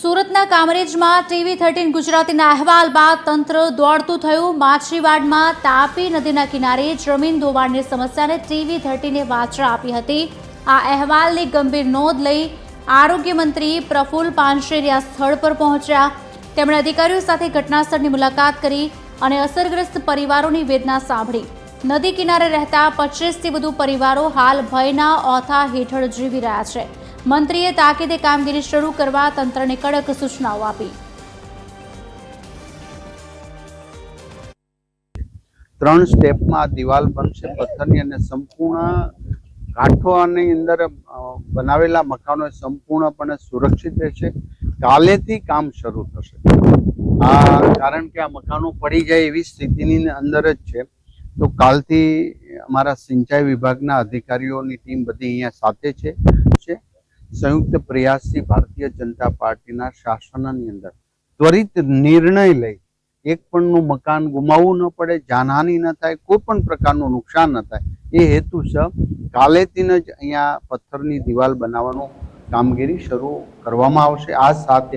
સુરતના કામરેજમાં TV13 ગુજરાતીના અહેવાલ બાદ તંત્ર દોડતું થયું। માછીવાડમાં તાપી નદીના કિનારે જમીન ધોવાણની સમસ્યાને TV13એ વાચા આપી હતી। આ અહેવાલની ગંભીર નોંધ લઈ આરોગ્ય મંત્રી પ્રફુલ્લ પાનસેરિયા સ્થળ પર પહોંચ્યા। તેમણે અધિકારીઓ સાથે ઘટનાસ્થળની મુલાકાત કરી અને અસરગ્રસ્ત પરિવારોની વેદના સાંભળી। નદી કિનારે રહેતા 25થી વધુ પરિવારો હાલ ભયના ઓથા હેઠળ જીવી રહ્યા છે। મંત્રીએ તાકીદે કામગીરી શરૂ કરવા તંત્રને કડક સૂચનાઓ આપી। 3 સ્ટેપમાં દિવાલ બનશે પથ્થરની અને સંપૂર્ણ કાંઠોની અંદર બનાવેલા મકાનો સંપૂર્ણપણે સુરક્ષિત રહેશે। કાલેથી કામ શરૂ થશે। કારણ કે આ મકાનો પડી જાય એવી સ્થિતિની અંદર જ છે, તો કાલથી અમારા સિંચાઈ વિભાગના અધિકારીઓની ટીમ બધી અહીંયા સાથે છે। સંયુક્ત પ્રયાસથી ભારતીય જનતા પાર્ટીના શાસનની અંદર ત્વરિત નિર્ણય લઈ એક પણનું મકાન ગુમાવવું ન પડે, જાનહાનિ ન થાય, કોઈ પણ પ્રકારનું નુકસાન ન થાય, એ હેતુસર કાલેથી જ અહીંયા પથ્થરની દિવાલ બનાવવાનું કામગીરી શરૂ કરવામાં આવશે। આ સાથે